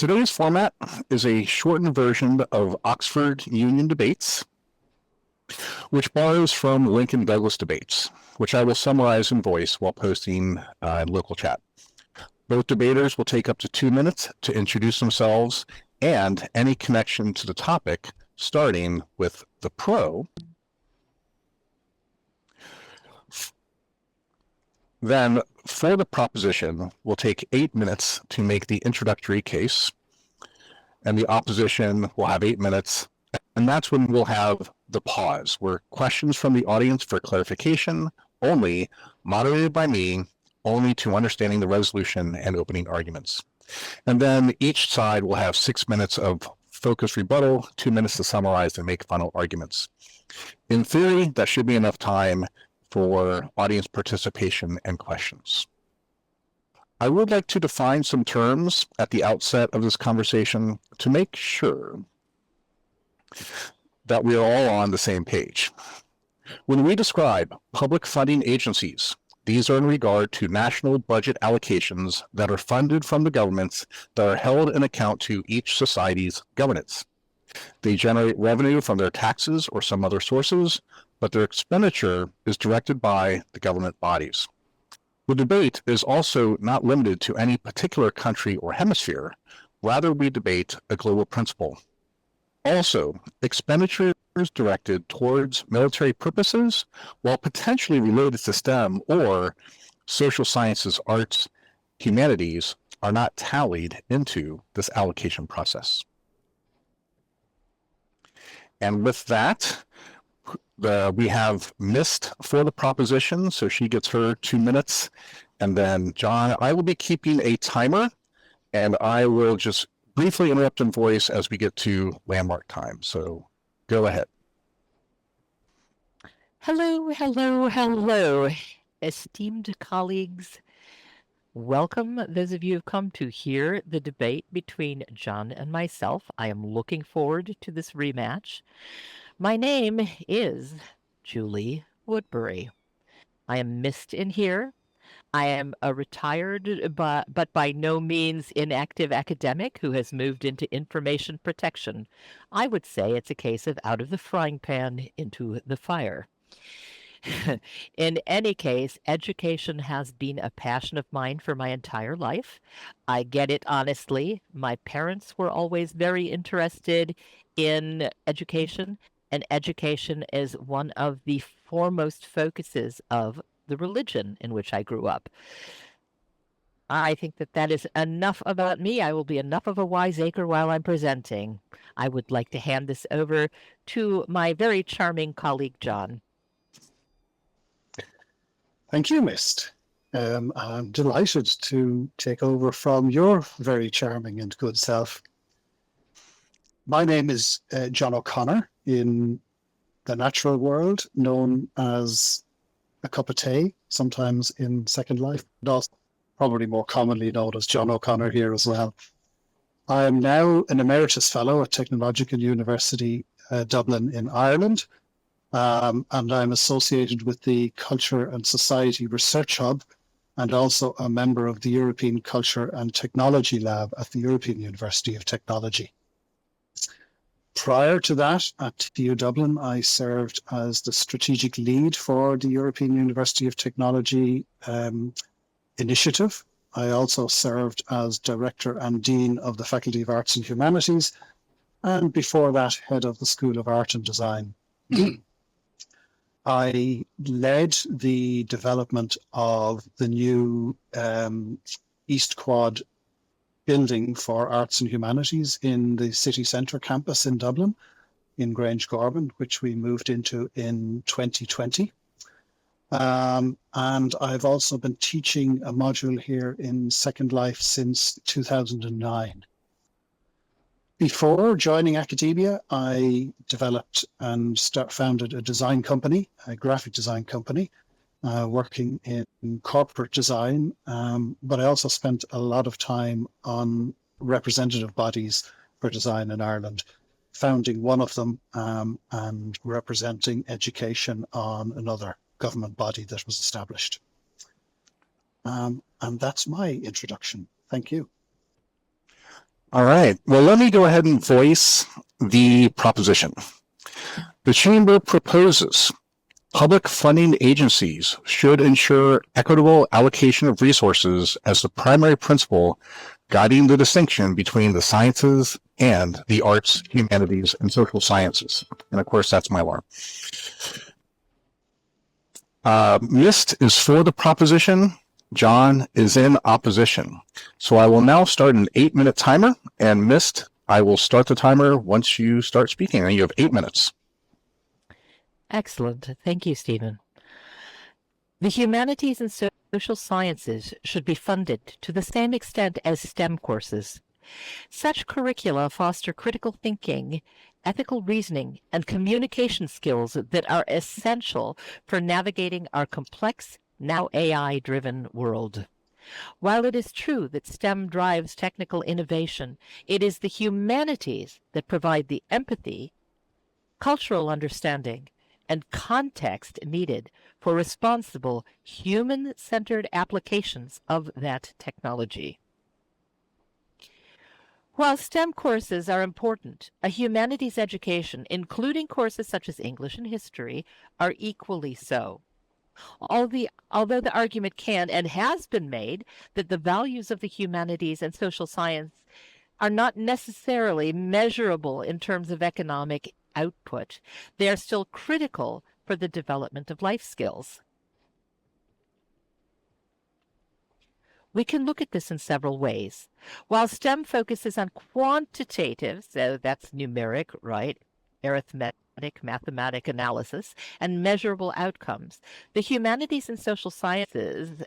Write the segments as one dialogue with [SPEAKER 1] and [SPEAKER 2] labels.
[SPEAKER 1] Today's format is a shortened version of Oxford Union debates, which borrows from Lincoln Douglas debates, which I will summarize in voice while posting in local chat. Both debaters will take up to 2 minutes to introduce themselves and any connection to the topic, starting with the pro. Then, for the proposition, we'll take 8 minutes to make the introductory case, and the opposition will have 8 minutes, and that's when we'll have the pause, where questions from the audience for clarification only, moderated by me, only to understanding the resolution and opening arguments. And then each side will have 6 minutes of focused rebuttal, 2 minutes to summarize and make final arguments. In theory, that should be enough time for audience participation and questions. I would like to define some terms at the outset of this conversation to make sure that we are all on the same page. When we describe public funding agencies, these are in regard to national budget allocations that are funded from the governments that are held in account to each society's governance. They generate revenue from their taxes or some other sources, but their expenditure is directed by the government bodies. The debate is also not limited to any particular country or hemisphere. Rather, we debate a global principle. Also, expenditures directed towards military purposes, while potentially related to STEM or social sciences, arts, humanities, are not tallied into this allocation process. And with that, we have Mist for the proposition, so she gets her 2 minutes. And then John, I will be keeping a timer, and I will just briefly interrupt in voice as we get to landmark time. So go ahead.
[SPEAKER 2] Hello, esteemed colleagues. Welcome, those of you who've come to hear the debate between John and myself. I am looking forward to this rematch. My name is Julie Woodbury. I am Mist in here. I am a retired but by no means inactive academic who has moved into information protection. I would say it's a case of out of the frying pan into the fire. In any case, education has been a passion of mine for my entire life. I get it honestly. My parents were always very interested in education, and education is one of the foremost focuses of the religion in which I grew up. I think that is enough about me. I will be enough of a wiseacre while I'm presenting. I would like to hand this over to my very charming colleague, John.
[SPEAKER 3] Thank you, Mist. I'm delighted to take over from your very charming and good self. My name is John O'Connor, in the natural world known as a cup of tea, sometimes in Second Life, but also probably more commonly known as John O'Connor here as well. I am now an Emeritus Fellow at Technological University Dublin in Ireland, and I'm associated with the Culture and Society Research Hub, and also a member of the European Culture and Technology Lab at the European University of Technology. Prior to that, at TU Dublin, I served as the strategic lead for the European University of Technology initiative. I also served as Director and Dean of the Faculty of Arts and Humanities, and before that, Head of the School of Art and Design. I led the development of the new East Quad building for arts and humanities in the city centre campus in Dublin, in Grange Gorman, which we moved into in 2020. And I've also been teaching a module here in Second Life since 2009. Before joining academia, I developed and founded a design company, a graphic design company, working in corporate design, but I also spent a lot of time on representative bodies for design in Ireland, founding one of them and representing education on another government body that was established. And that's my introduction. Thank you.
[SPEAKER 1] All right. Well, let me go ahead and voice the proposition. The Chamber proposes public funding agencies should ensure equitable allocation of resources as the primary principle guiding the distinction between the sciences and the arts, humanities, and social sciences. And of course, that's my alarm. Mist is for the proposition. John is in opposition. So I will now start an 8-minute timer, and Mist, I will start the timer once you start speaking, and you have 8 minutes.
[SPEAKER 2] Excellent. Thank you, Stephen. The humanities and social sciences should be funded to the same extent as STEM courses. Such curricula foster critical thinking, ethical reasoning, and communication skills that are essential for navigating our complex, now AI-driven world. While it is true that STEM drives technical innovation, it is the humanities that provide the empathy, cultural understanding, and context needed for responsible, human-centered applications of that technology. While STEM courses are important, a humanities education, including courses such as English and history, are equally so. Although the argument can and has been made that the values of the humanities and social science are not necessarily measurable in terms of economic output, they are still critical for the development of life skills. We can look at this in several ways. While STEM focuses on quantitative, so that's numeric, right? Arithmetic, mathematic analysis, and measurable outcomes. The humanities and social sciences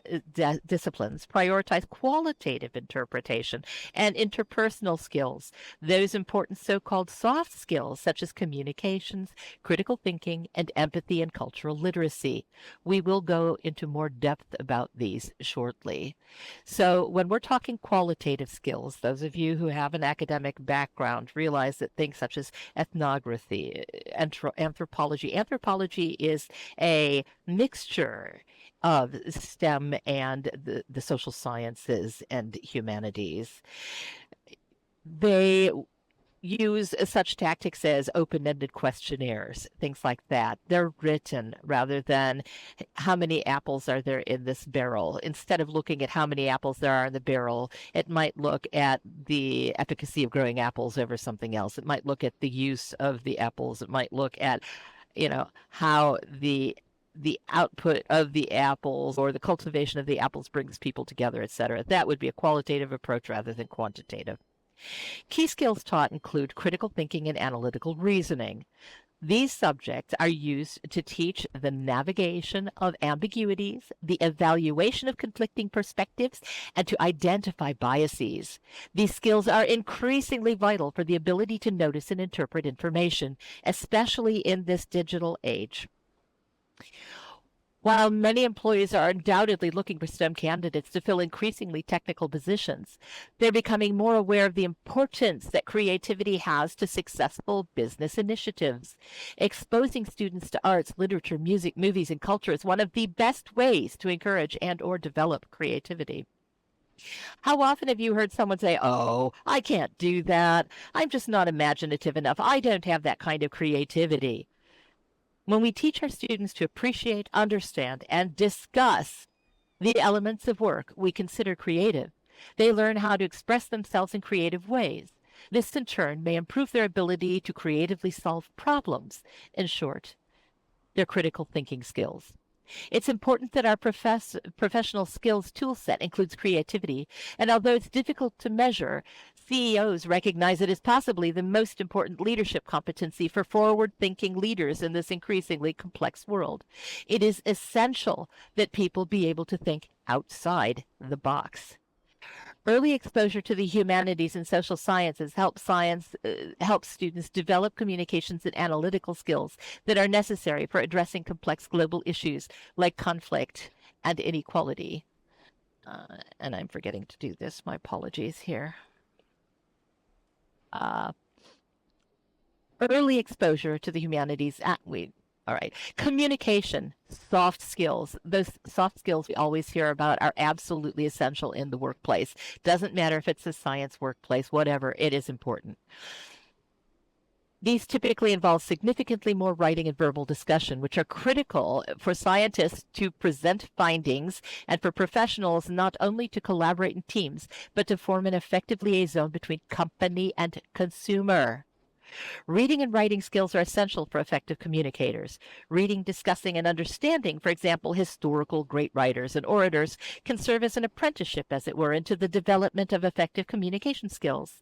[SPEAKER 2] disciplines prioritize qualitative interpretation and interpersonal skills, those important so-called soft skills such as communications, critical thinking, and empathy and cultural literacy. We will go into more depth about these shortly. So when we're talking qualitative skills, those of you who have an academic background realize that things such as ethnography, anthropology is a mixture of STEM and the social sciences and humanities. They use such tactics as open-ended questionnaires, things like that. They're written rather than how many apples are there in this barrel. Instead of looking at how many apples there are in the barrel, it might look at the efficacy of growing apples over something else. It might look at the use of the apples. It might look at, how the output of the apples or the cultivation of the apples brings people together, etc. That would be a qualitative approach rather than quantitative. Key skills taught include critical thinking and analytical reasoning. These subjects are used to teach the navigation of ambiguities, the evaluation of conflicting perspectives, and to identify biases. These skills are increasingly vital for the ability to notice and interpret information, especially in this digital age. While many employers are undoubtedly looking for STEM candidates to fill increasingly technical positions, they're becoming more aware of the importance that creativity has to successful business initiatives. Exposing students to arts, literature, music, movies, and culture is one of the best ways to encourage and/or develop creativity. How often have you heard someone say, "Oh, I can't do that. I'm just not imaginative enough. I don't have that kind of creativity." When we teach our students to appreciate, understand, and discuss the elements of work we consider creative, they learn how to express themselves in creative ways. This, in turn, may improve their ability to creatively solve problems. In short, their critical thinking skills. It's important that our professional skills toolset includes creativity, and although it's difficult to measure, CEOs recognize it as possibly the most important leadership competency for forward-thinking leaders in this increasingly complex world. It is essential that people be able to think outside the box. Early exposure to the humanities and social sciences helps students develop communications and analytical skills that are necessary for addressing complex global issues like conflict and inequality. And I'm forgetting to do this. My apologies here. Early exposure to the humanities. All right. Communication, soft skills. Those soft skills we always hear about are absolutely essential in the workplace. Doesn't matter if it's a science workplace, whatever, it is important. These typically involve significantly more writing and verbal discussion, which are critical for scientists to present findings and for professionals not only to collaborate in teams, but to form an effective liaison between company and consumer. Reading and writing skills are essential for effective communicators. Reading, discussing, and understanding, for example, historical great writers and orators, can serve as an apprenticeship, as it were, into the development of effective communication skills.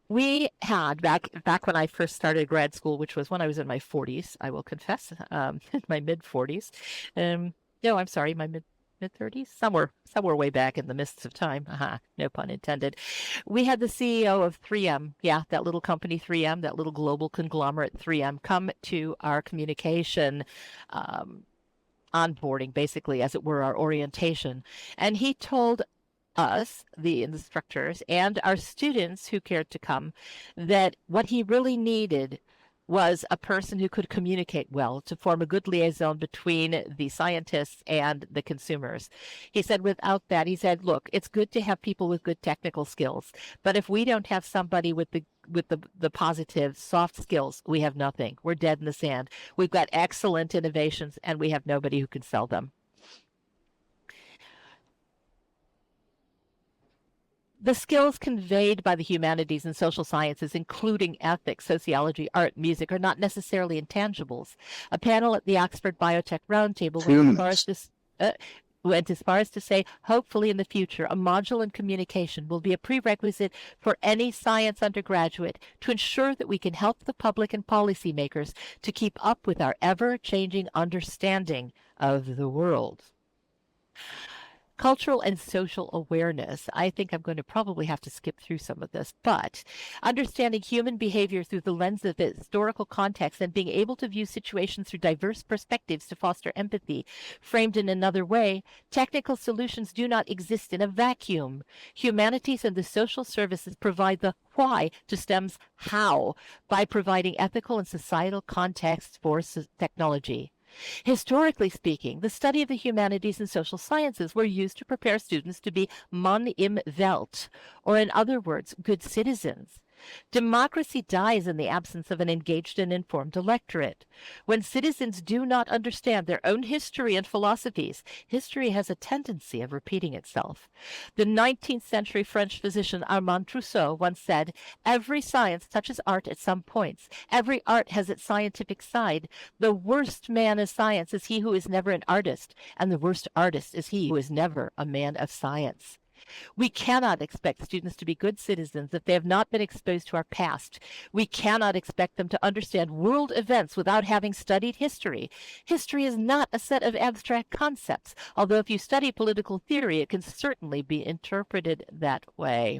[SPEAKER 2] We had back when I first started grad school, which was when I was in my 40s, I will confess, in my mid 40s. No, I'm sorry, my mid 30s, somewhere way back in the mists of time. No pun intended. We had the CEO of 3M, yeah, that little company 3M, that little global conglomerate 3M, come to our communication onboarding, basically, as it were, our orientation, and he told us, the instructors, and our students who cared to come, that what he really needed was a person who could communicate well to form a good liaison between the scientists and the consumers. He said without that, he said, look, it's good to have people with good technical skills, but if we don't have somebody with the positive soft skills, we have nothing. We're dead in the sand. We've got excellent innovations and we have nobody who can sell them. The skills conveyed by the humanities and social sciences, including ethics, sociology, art, music, are not necessarily intangibles. A panel at the Oxford Biotech Roundtable went as far as to say, hopefully in the future, a module in communication will be a prerequisite for any science undergraduate to ensure that we can help the public and policymakers to keep up with our ever-changing understanding of the world. Cultural and social awareness. I think I'm going to probably have to skip through some of this, but understanding human behavior through the lens of historical context and being able to view situations through diverse perspectives to foster empathy. Framed in another way, technical solutions do not exist in a vacuum. Humanities and the social services provide the why to STEM's how by providing ethical and societal context for technology. Historically speaking, the study of the humanities and social sciences were used to prepare students to be man im Welt, or in other words, good citizens. Democracy dies in the absence of an engaged and informed electorate. When citizens do not understand their own history and philosophies, history has a tendency of repeating itself. The 19th century French physician Armand Trousseau once said, "Every science touches art at some points. Every art has its scientific side. The worst man of science is he who is never an artist, and the worst artist is he who is never a man of science." We cannot expect students to be good citizens if they have not been exposed to our past. We cannot expect them to understand world events without having studied history. History is not a set of abstract concepts, although if you study political theory, it can certainly be interpreted that way.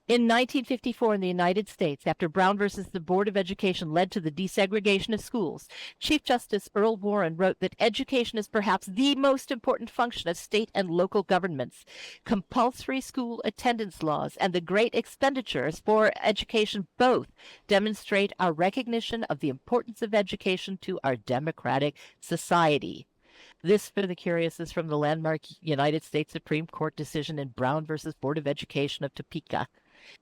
[SPEAKER 2] In 1954 in the United States, after Brown versus the Board of Education led to the desegregation of schools, Chief Justice Earl Warren wrote that education is perhaps the most important function of state and local governments. Compulsory school attendance laws and the great expenditures for education both demonstrate our recognition of the importance of education to our democratic society. This, for the curious, is from the landmark United States Supreme Court decision in Brown versus Board of Education of Topeka.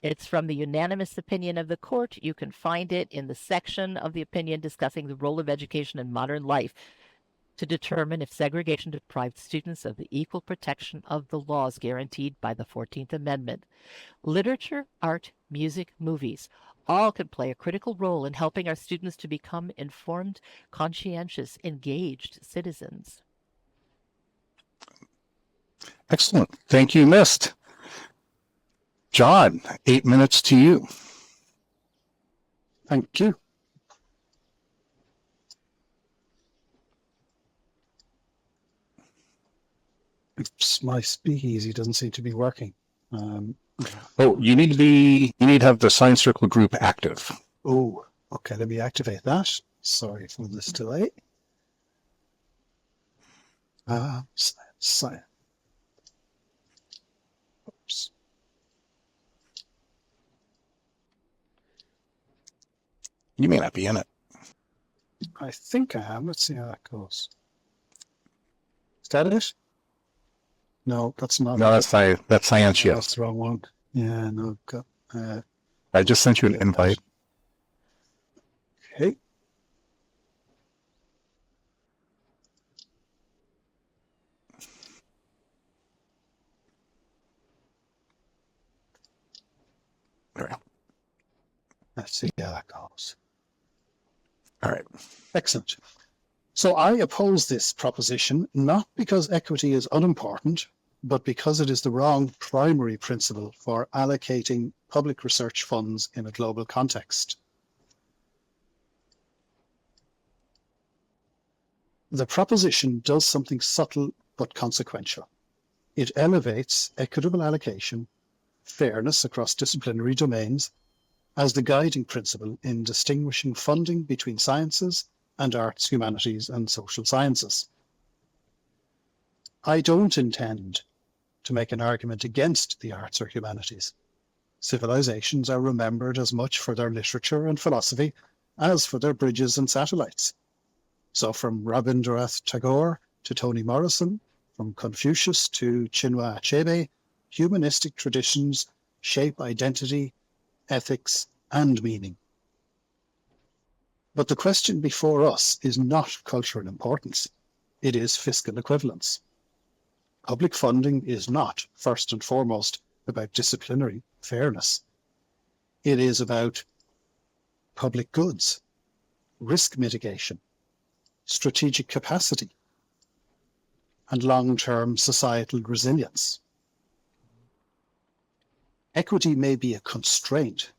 [SPEAKER 2] It's from the unanimous opinion of the court. You can find it in the section of the opinion discussing the role of education in modern life to determine if segregation deprived students of the equal protection of the laws guaranteed by the 14th Amendment. Literature, art, music, movies all can play a critical role in helping our students to become informed, conscientious, engaged citizens.
[SPEAKER 1] Excellent. Thank you, Mist. John, 8 minutes to you.
[SPEAKER 3] Thank you. Oops, my speakeasy doesn't seem to be working.
[SPEAKER 1] You need to have the Science Circle group active.
[SPEAKER 3] Oh, okay. Let me activate that. Sorry for this delay. Science. Oops.
[SPEAKER 1] You may not be in it.
[SPEAKER 3] I think I am. Let's see how that goes. Is that it? No, that's not
[SPEAKER 1] No,
[SPEAKER 3] it.
[SPEAKER 1] that's science. Yes,
[SPEAKER 3] That's the wrong one. Yeah, no, got,
[SPEAKER 1] I just sent you an invite.
[SPEAKER 3] okay.
[SPEAKER 1] All right.
[SPEAKER 3] Let's see how that goes.
[SPEAKER 1] All right.
[SPEAKER 3] Excellent. So I oppose this proposition, not because equity is unimportant, but because it is the wrong primary principle for allocating public research funds in a global context. The proposition does something subtle but consequential. It elevates equitable allocation, fairness across disciplinary domains, as the guiding principle in distinguishing funding between sciences and arts, humanities, and social sciences. I don't intend to make an argument against the arts or humanities. Civilizations are remembered as much for their literature and philosophy as for their bridges and satellites. So from Rabindranath Tagore to Toni Morrison, from Confucius to Chinua Achebe, humanistic traditions shape identity, ethics, and meaning. But the question before us is not cultural importance. It is fiscal equivalence. Public funding is not, first and foremost, about disciplinary fairness. It is about public goods, risk mitigation, strategic capacity, and long-term societal resilience. Equity may be a constraint.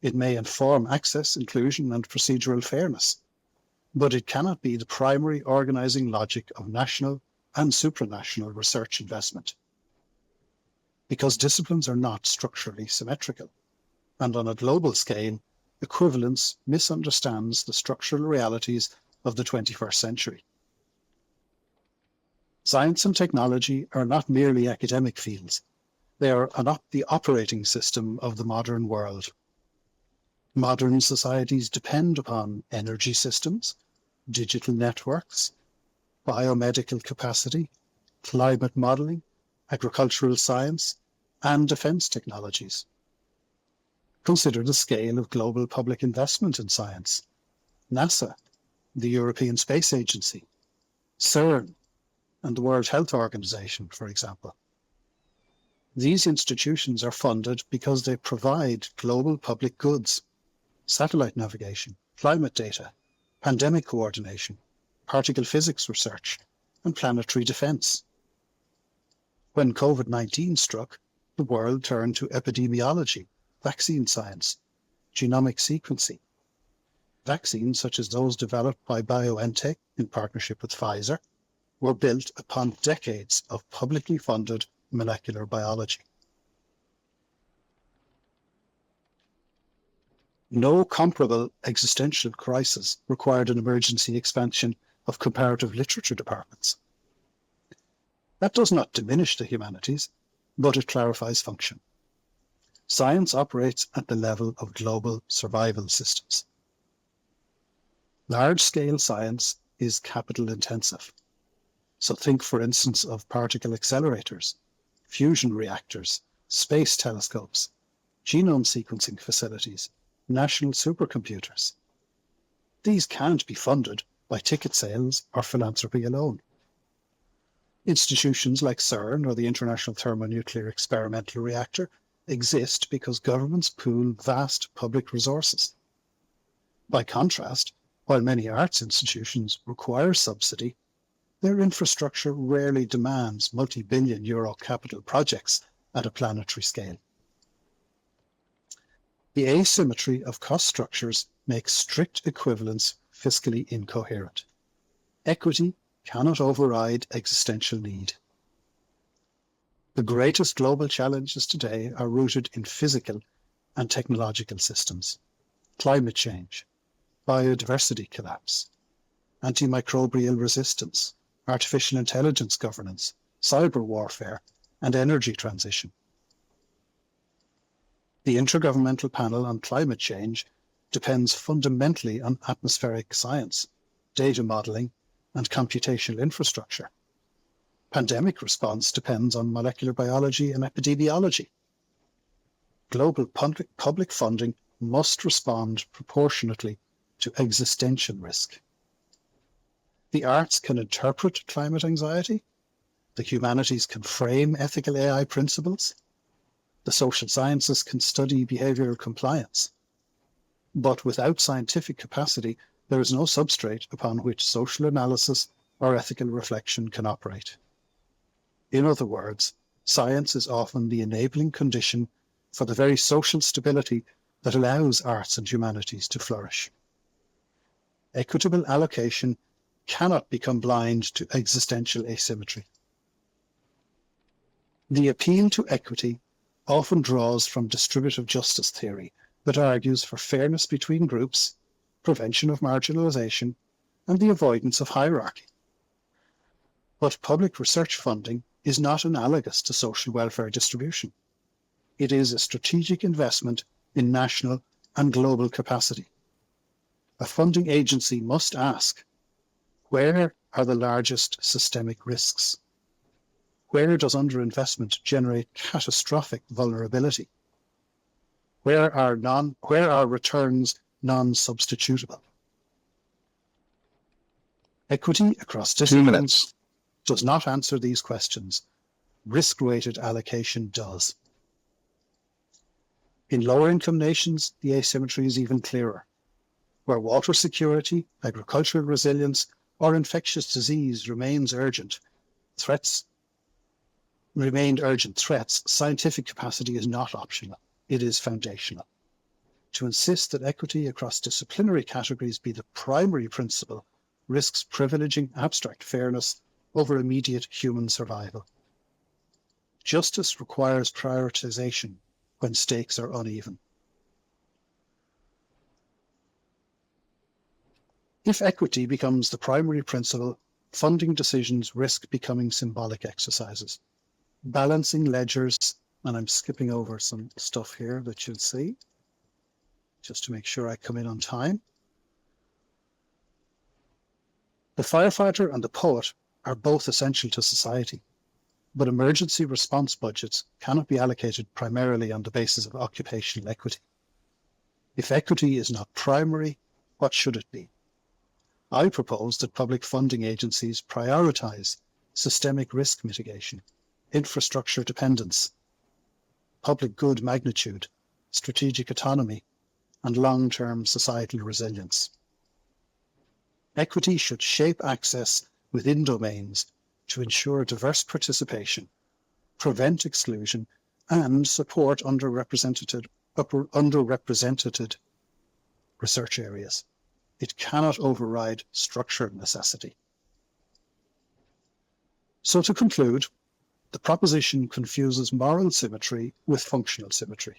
[SPEAKER 3] It may inform access, inclusion, and procedural fairness, but it cannot be the primary organizing logic of national and supranational research investment. Because disciplines are not structurally symmetrical, and on a global scale, equivalence misunderstands the structural realities of the 21st century. Science and technology are not merely academic fields. They are the operating system of the modern world. Modern societies depend upon energy systems, digital networks, biomedical capacity, climate modeling, agricultural science, and defense technologies. Consider the scale of global public investment in science. NASA, the European Space Agency, CERN, and the World Health Organization, for example. These institutions are funded because they provide global public goods, satellite navigation, climate data, pandemic coordination, particle physics research, and planetary defense. When COVID-19 struck, the world turned to epidemiology, vaccine science, genomic sequencing. Vaccines such as those developed by BioNTech in partnership with Pfizer were built upon decades of publicly funded molecular biology. No comparable existential crisis required an emergency expansion of comparative literature departments. That does not diminish the humanities, but it clarifies function. Science operates at the level of global survival systems. Large-scale science is capital-intensive. So think, for instance, of particle accelerators, fusion reactors, space telescopes, genome sequencing facilities, national supercomputers. These can't be funded by ticket sales or philanthropy alone. Institutions like CERN or the International Thermonuclear Experimental Reactor exist because governments pool vast public resources. By contrast, while many arts institutions require subsidy, their infrastructure rarely demands multi-billion euro capital projects at a planetary scale. The asymmetry of cost structures makes strict equivalence fiscally incoherent. Equity cannot override existential need. The greatest global challenges today are rooted in physical and technological systems: climate change, biodiversity collapse, antimicrobial resistance, artificial intelligence governance, cyber warfare, and energy transition. The Intergovernmental Panel on Climate Change depends fundamentally on atmospheric science, data modeling, and computational infrastructure. Pandemic response depends on molecular biology and epidemiology. Global public funding must respond proportionately to existential risk. The arts can interpret climate anxiety. The humanities can frame ethical AI principles. The social sciences can study behavioral compliance. But without scientific capacity, there is no substrate upon which social analysis or ethical reflection can operate. In other words, science is often the enabling condition for the very social stability that allows arts and humanities to flourish. Equitable allocation cannot become blind to existential asymmetry. The appeal to equity often draws from distributive justice theory that argues for fairness between groups, prevention of marginalization, and the avoidance of hierarchy. But public research funding is not analogous to social welfare distribution. It is a strategic investment in national and global capacity. A funding agency must ask, where are the largest systemic risks? Where does underinvestment generate catastrophic vulnerability? Where are returns non-substitutable? Equity across
[SPEAKER 1] 2
[SPEAKER 3] disciplines
[SPEAKER 1] minutes.
[SPEAKER 3] does not answer these questions. Risk-weighted allocation does. In lower-income nations, the asymmetry is even clearer. Where water security, agricultural resilience, or infectious disease remained urgent threats, scientific capacity is not optional. It is foundational. To insist that equity across disciplinary categories be the primary principle risks privileging abstract fairness over immediate human survival. Justice requires prioritization when stakes are uneven. If equity becomes the primary principle, funding decisions risk becoming symbolic exercises. Balancing ledgers, and I'm skipping over some stuff here that you'll see, just to make sure I come in on time. The firefighter and the poet are both essential to society, but emergency response budgets cannot be allocated primarily on the basis of occupational equity. If equity is not primary, what should it be? I propose that public funding agencies prioritize systemic risk mitigation, infrastructure dependence, public good magnitude, strategic autonomy, and long-term societal resilience. Equity should shape access within domains to ensure diverse participation, prevent exclusion, and support underrepresented research areas. It cannot override structural necessity. So to conclude, the proposition confuses moral symmetry with functional symmetry.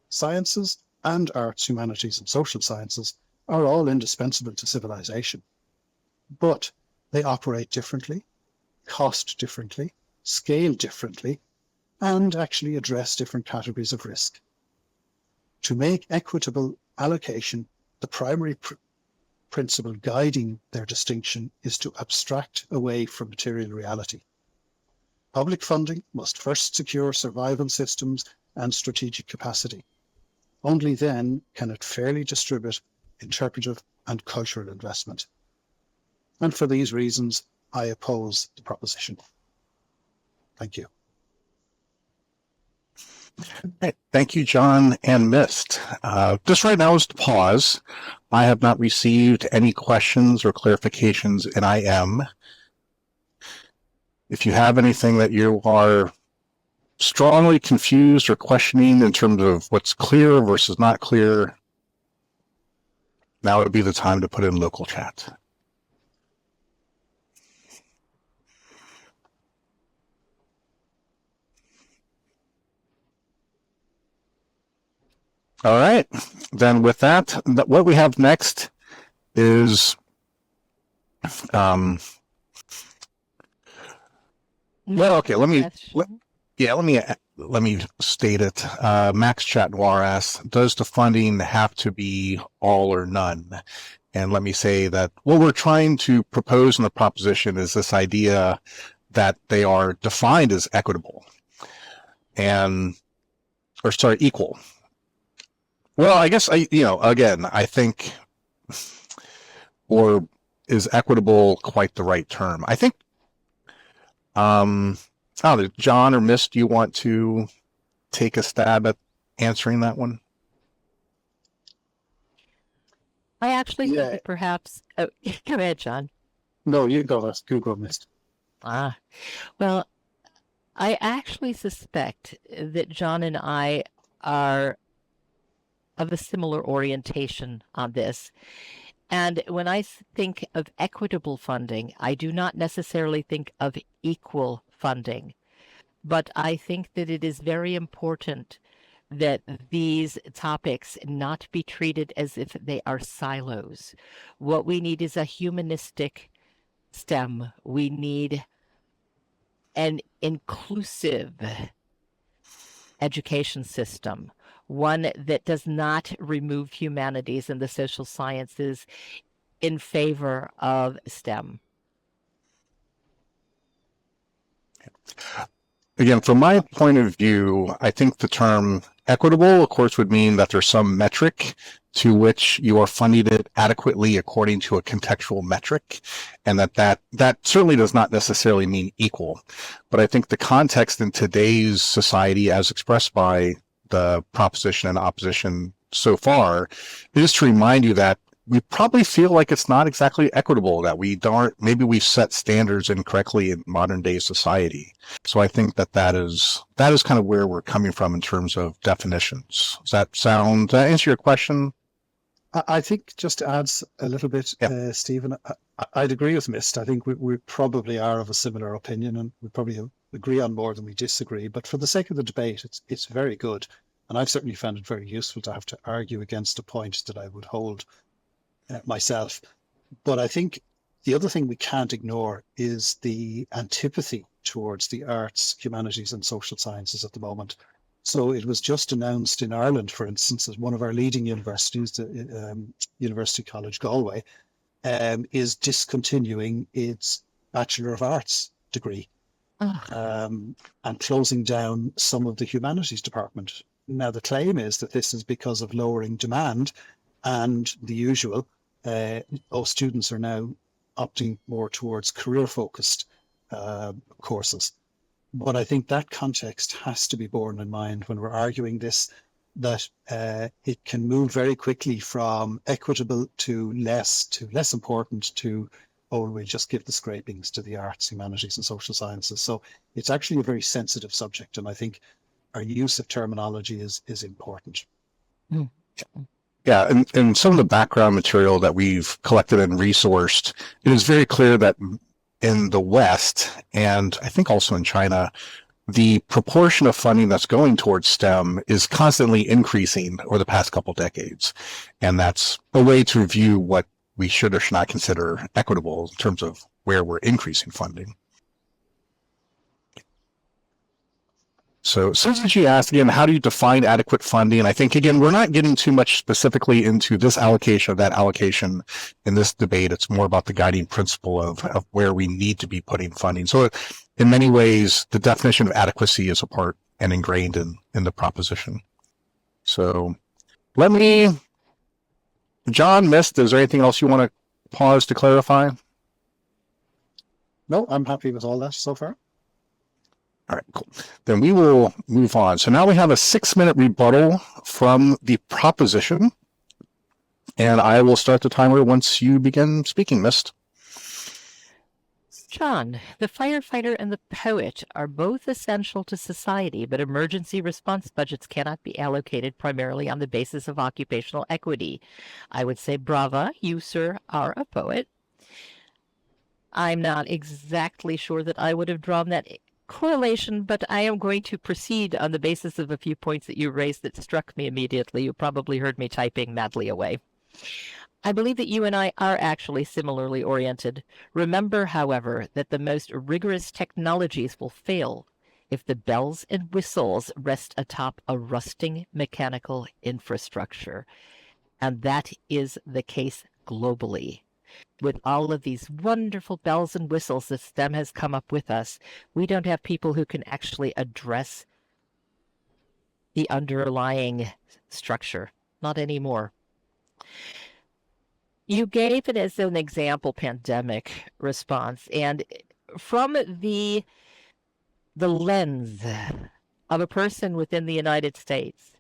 [SPEAKER 3] Sciences and arts, humanities, and social sciences are all indispensable to civilization, but they operate differently, cost differently, scale differently, and actually address different categories of risk. To make equitable allocation the primary principle guiding their distinction is to abstract away from material reality. Public funding must first secure survival systems and strategic capacity. Only then can it fairly distribute interpretive and cultural investment. And for these reasons, I oppose the proposition. Thank you.
[SPEAKER 1] Right. Thank you, John and Mist. Just right now is to pause. I have not received any questions or clarifications in IM. If you have anything that you are strongly confused or questioning in terms of what's clear versus not clear, now would be the time to put in local chat. All right, then with that, what we have next is well, okay, let me,
[SPEAKER 2] Question.
[SPEAKER 1] Yeah, let me state it. Max Chat Noir asks, does the funding have to be all or none? And let me say that what we're trying to propose in the proposition is this idea that they are defined as equitable equal. Well, I guess again, I think, or is equitable quite the right term? I think, John or Miss, do you want to take a stab at answering that one?
[SPEAKER 2] I actually think
[SPEAKER 3] Yeah.
[SPEAKER 2] that perhaps. Oh, go ahead, John.
[SPEAKER 3] No, you go. That's Google missed.
[SPEAKER 2] Well, I actually suspect that John and I are of a similar orientation on this. And when I think of equitable funding, I do not necessarily think of equal funding, but I think that it is very important that these topics not be treated as if they are silos. What we need is a humanistic STEM. We need an inclusive education system, one that does not remove humanities and the social sciences in favor of STEM.
[SPEAKER 1] Again, from my point of view, I think the term equitable, of course, would mean that there's some metric to which you are funding it adequately according to a contextual metric, and that certainly does not necessarily mean equal. But I think the context in today's society, as expressed by the proposition and opposition so far, is to remind you that we probably feel like it's not exactly equitable, that maybe we've set standards incorrectly in modern day society. So I think that is kind of where we're coming from in terms of definitions. Does that answer your question?
[SPEAKER 3] I think just to add a little bit, Stephen, I'd agree with Mist. I think we probably are of a similar opinion, and we probably agree on more than we disagree. But for the sake of the debate, it's very good. And I've certainly found it very useful to have to argue against a point that I would hold myself. But I think the other thing we can't ignore is the antipathy towards the arts, humanities, and social sciences at the moment. So it was just announced in Ireland, for instance, that one of our leading universities, the University College Galway, is discontinuing its Bachelor of Arts degree and closing down some of the humanities department. Now, the claim is that this is because of lowering demand, and the usual, students are now opting more towards career-focused courses. But I think that context has to be borne in mind when we're arguing this, that it can move very quickly from equitable to less important to, we'll just give the scrapings to the arts, humanities, and social sciences. So it's actually a very sensitive subject, and I think our use of terminology is important.
[SPEAKER 2] Mm.
[SPEAKER 1] Yeah, and some of the background material that we've collected and resourced, it is very clear that in the West, and I think also in China, the proportion of funding that's going towards STEM is constantly increasing over the past couple decades. And that's a way to view what we should or should not consider equitable in terms of where we're increasing funding. So Susan G asked again, how do you define adequate funding? I think, again, we're not getting too much specifically into this allocation or that allocation in this debate. It's more about the guiding principle of where we need to be putting funding. So in many ways, the definition of adequacy is a part and ingrained in the proposition. So John, Mist, is there anything else you want to pause to clarify?
[SPEAKER 3] No, I'm happy with all that so far.
[SPEAKER 1] All right, cool. Then we will move on. So now we have a 6-minute rebuttal from the proposition, and I will start the timer once you begin speaking, Mist.
[SPEAKER 2] John, the firefighter and the poet are both essential to society, but emergency response budgets cannot be allocated primarily on the basis of occupational equity. I would say, brava, you, sir, are a poet. I'm not exactly sure that I would have drawn that correlation, but I am going to proceed on the basis of a few points that you raised that struck me immediately. You probably heard me typing madly away. I believe that you and I are actually similarly oriented. Remember, however, that the most rigorous technologies will fail if the bells and whistles rest atop a rusting mechanical infrastructure. And that is the case globally. With all of these wonderful bells and whistles that STEM has come up with us, we don't have people who can actually address the underlying structure. Not anymore. You gave it as an example pandemic response, and from the lens of a person within the United States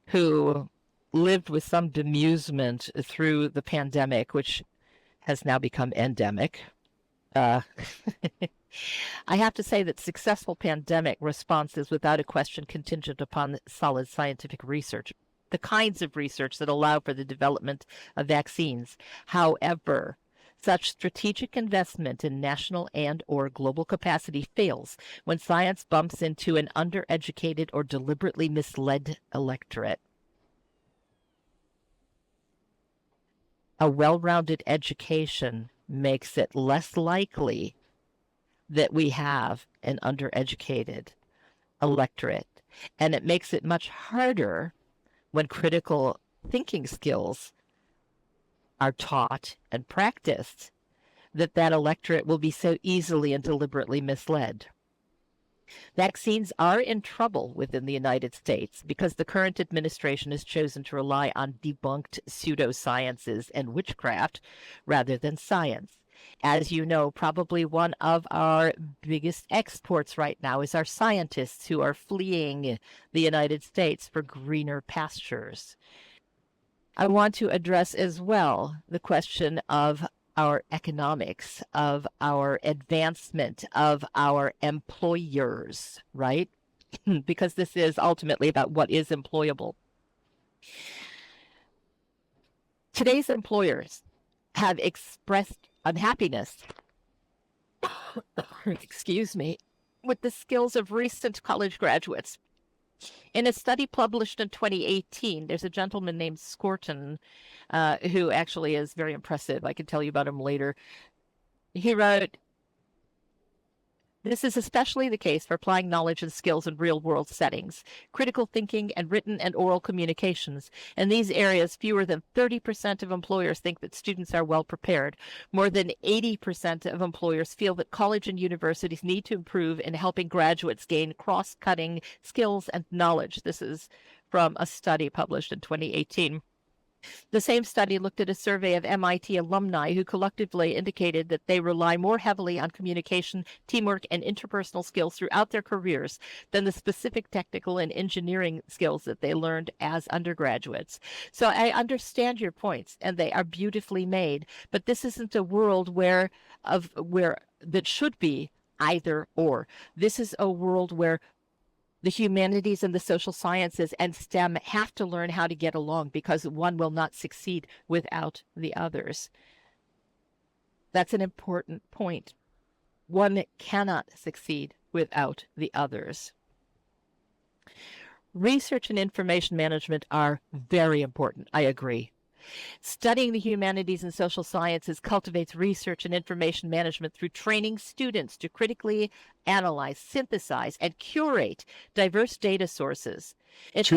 [SPEAKER 2] who lived with some bemusement through the pandemic, which has now become endemic. I have to say that successful pandemic response is without a question contingent upon solid scientific research, the kinds of research that allow for the development of vaccines. However, such strategic investment in national and or global capacity fails when science bumps into an undereducated or deliberately misled electorate. A well-rounded education makes it less likely that we have an undereducated electorate. And it makes it much harder when critical thinking skills are taught and practiced that electorate will be so easily and deliberately misled. Vaccines are in trouble within the United States because the current administration has chosen to rely on debunked pseudosciences and witchcraft rather than science. As you know, probably one of our biggest exports right now is our scientists who are fleeing the United States for greener pastures. I want to address as well the question of our economics, of our advancement, of our employers, right? Because this is ultimately about what is employable. Today's employers have expressed unhappiness, excuse me, with the skills of recent college graduates. In a study published in 2018, there's a gentleman named Scorton who actually is very impressive. I can tell you about him later. He wrote, "This is especially the case for applying knowledge and skills in real-world settings, critical thinking, and written and oral communications. In these areas, fewer than 30% of employers think that students are well prepared. More than 80% of employers feel that college and universities need to improve in helping graduates gain cross-cutting skills and knowledge." This is from a study published in 2018. The same study looked at a survey of MIT alumni who collectively indicated that they rely more heavily on communication, teamwork, and interpersonal skills throughout their careers than the specific technical and engineering skills that they learned as undergraduates. So I understand your points, and they are beautifully made, but this isn't a world where that should be either or. This is a world where the humanities and the social sciences and STEM have to learn how to get along because one will not succeed without the others. That's an important point. One cannot succeed without the others. Research and information management are very important. I agree. Studying the humanities and social sciences cultivates research and information management through training students to critically analyze, synthesize, and curate diverse data sources. It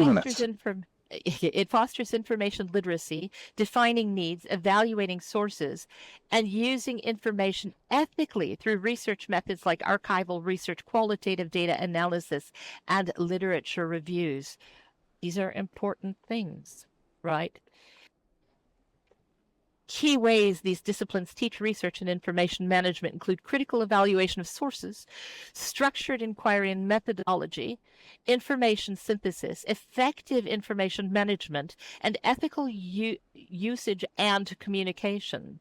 [SPEAKER 2] fosters information literacy, defining needs, evaluating sources, and using information ethically through research methods like archival research, qualitative data analysis, and literature reviews. These are important things, right? Key ways these disciplines teach research and information management include critical evaluation of sources, structured inquiry and methodology, information synthesis, effective information management, and ethical usage and communication.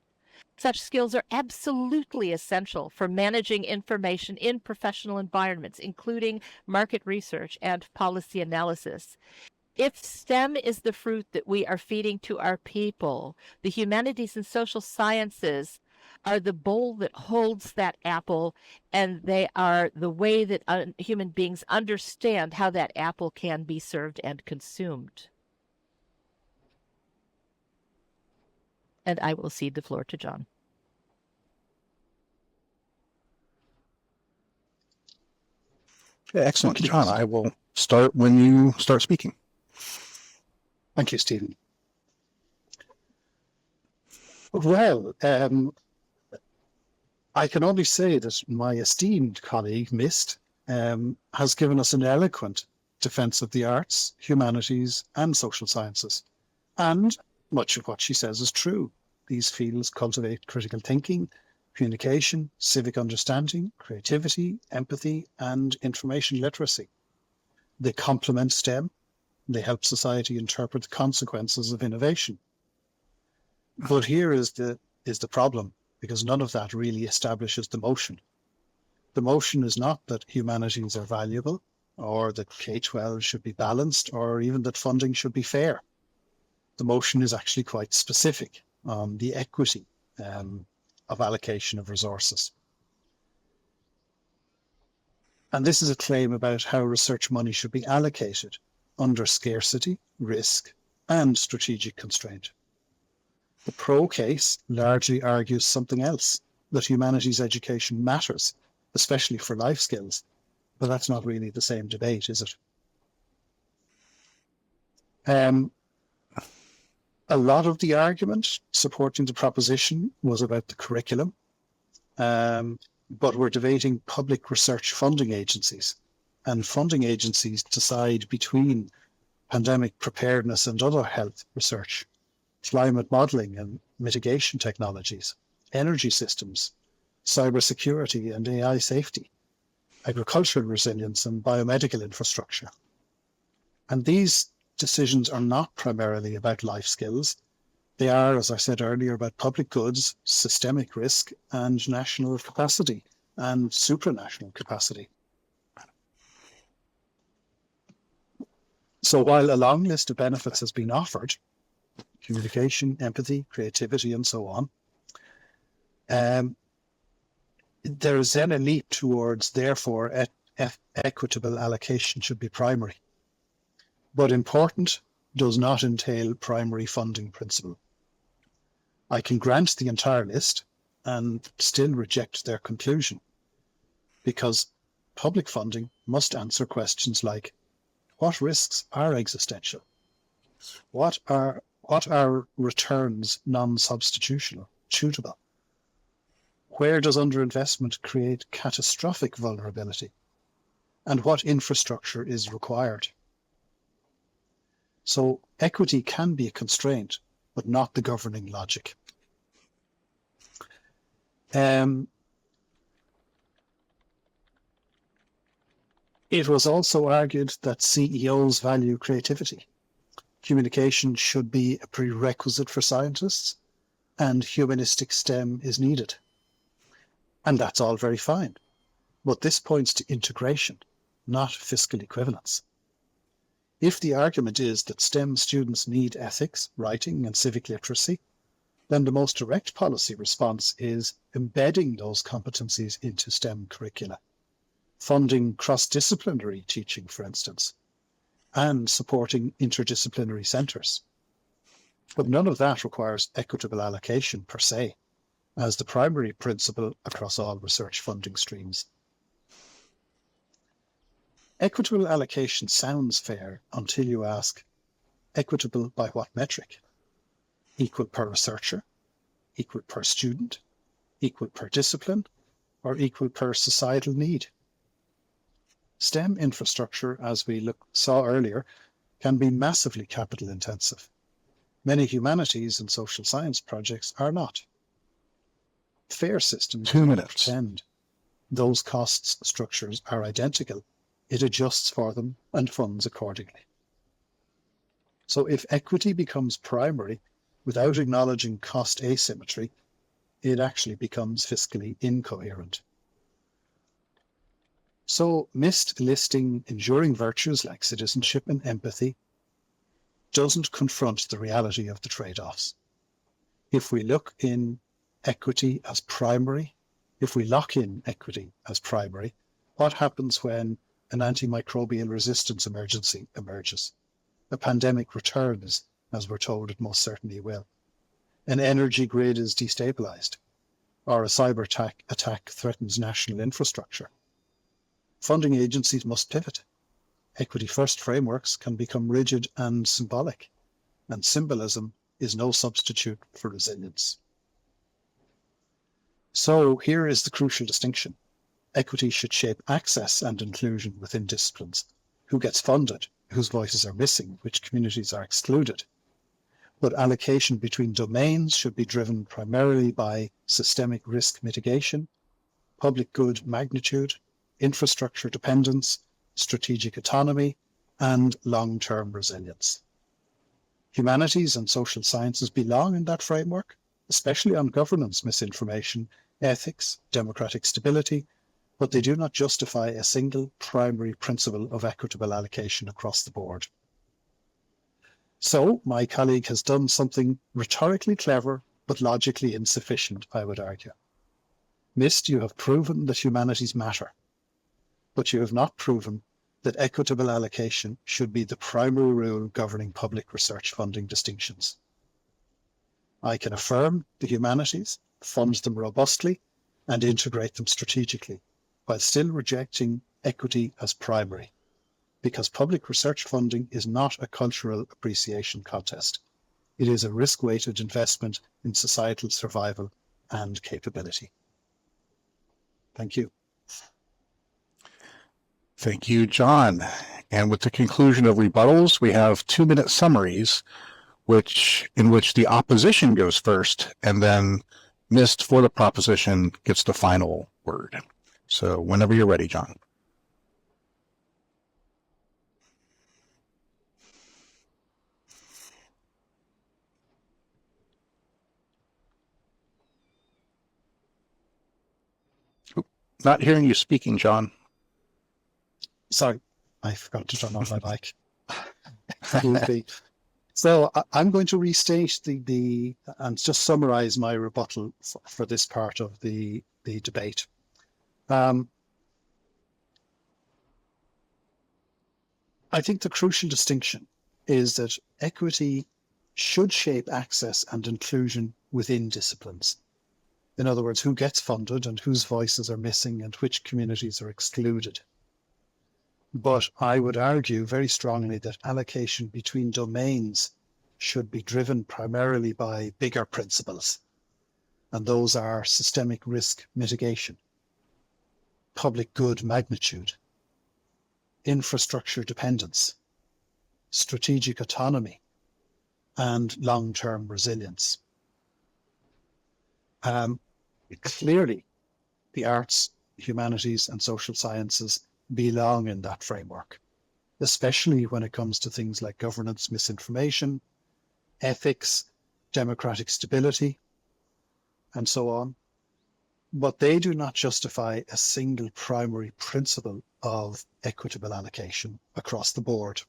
[SPEAKER 2] Such skills are absolutely essential for managing information in professional environments, including market research and policy analysis. If STEM is the fruit that we are feeding to our people, the humanities and social sciences are the bowl that holds that apple, and they are the way that human beings understand how that apple can be served and consumed. And I will cede the floor to John.
[SPEAKER 1] Yeah, excellent.
[SPEAKER 3] Okay.
[SPEAKER 1] John, I will start when you start speaking.
[SPEAKER 3] Thank you, Stephen. Well, I can only say that my esteemed colleague, Mist, has given us an eloquent defense of the arts, humanities, and social sciences. And much of what she says is true. These fields cultivate critical thinking, communication, civic understanding, creativity, empathy, and information literacy. They complement STEM. They help society interpret the consequences of innovation. But here is the problem, because none of that really establishes the motion. The motion is not that humanities are valuable, or that K-12 should be balanced, or even that funding should be fair. The motion is actually quite specific on the equity of allocation of resources. And this is a claim about how research money should be allocated under scarcity, risk, and strategic constraint. The pro case largely argues something else, that humanities education matters, especially for life skills. But that's not really the same debate, is it? A lot of the argument supporting the proposition was about the curriculum, but we're debating public research funding agencies, and funding agencies decide between pandemic preparedness and other health research, climate modeling and mitigation technologies, energy systems, cybersecurity and AI safety, agricultural resilience and biomedical infrastructure. And these decisions are not primarily about life skills. They are, as I said earlier, about public goods, systemic risk, and national capacity and supranational capacity. So while a long list of benefits has been offered, communication, empathy, creativity, and so on, there is then a leap towards, therefore, equitable allocation should be primary. But important does not entail primary funding principle. I can grant the entire list and still reject their conclusion, because public funding must answer questions like, what risks are existential? What are returns non-substitutional, suitable? Where does underinvestment create catastrophic vulnerability? And what infrastructure is required? So equity can be a constraint, but not the governing logic. It was also argued that CEOs value creativity. Communication should be a prerequisite for scientists, and humanistic STEM is needed. And that's all very fine. But this points to integration, not fiscal equivalence. If the argument is that STEM students need ethics, writing, and civic literacy, then the most direct policy response is embedding those competencies into STEM curricula, funding cross-disciplinary teaching, for instance, and supporting interdisciplinary centres. But none of that requires equitable allocation per se, as the primary principle across all research funding streams. Equitable allocation sounds fair until you ask, equitable by what metric? Equal per researcher, equal per student, equal per discipline, or equal per societal need? STEM infrastructure, as we saw earlier, can be massively capital intensive. Many humanities and social science projects are not. Fair systems
[SPEAKER 1] 2 minutes.
[SPEAKER 3] pretend those cost structures are identical. It adjusts for them and funds accordingly. So if equity becomes primary without acknowledging cost asymmetry, it actually becomes fiscally incoherent. So Mist listing enduring virtues like citizenship and empathy doesn't confront the reality of the trade-offs. If we look in equity as primary, if we lock in equity as primary, what happens when an antimicrobial resistance emergency emerges? A pandemic returns, as we're told it most certainly will. An energy grid is destabilized, or a cyber attack threatens national infrastructure. funding agencies must pivot. Equity-first frameworks can become rigid and symbolic, and symbolism is no substitute for resilience. So here is the crucial distinction. Equity should shape access and inclusion within disciplines. Who gets funded, whose voices are missing, which communities are excluded. But allocation between domains should be driven primarily by systemic risk mitigation, public good magnitude, infrastructure dependence, strategic autonomy, and long-term resilience. Humanities and social sciences belong in that framework, especially on governance misinformation, ethics, democratic stability, but they do not justify a single primary principle of equitable allocation across the board. So my colleague has done something rhetorically clever, but logically insufficient, I would argue. Mist, you have proven that humanities matter, but you have not proven that equitable allocation should be the primary rule governing public research funding distinctions. I can affirm the humanities, fund them robustly, and integrate them strategically, while still rejecting equity as primary, because public research funding is not a cultural appreciation contest. It is a risk-weighted investment in societal survival and capability. Thank you.
[SPEAKER 1] Thank you, John. And with the conclusion of rebuttals, we have 2-minute summaries, in which the opposition goes first, and then Mist for the proposition gets the final word. So whenever you're ready, John. Not hearing you speaking, John.
[SPEAKER 3] Sorry, I forgot to turn on my mic. So I'm going to restate and just summarize my rebuttal for this part of the debate. I think the crucial distinction is that equity should shape access and inclusion within disciplines. In other words, who gets funded and whose voices are missing and which communities are excluded. But I would argue very strongly that allocation between domains should be driven primarily by bigger principles. And those are systemic risk mitigation, public good magnitude, infrastructure dependence, strategic autonomy, and long-term resilience. Clearly, the arts, humanities, and social sciences belong in that framework, especially when it comes to things like governance misinformation, ethics, democratic stability, and so on. But they do not justify a single primary principle of equitable allocation across the board.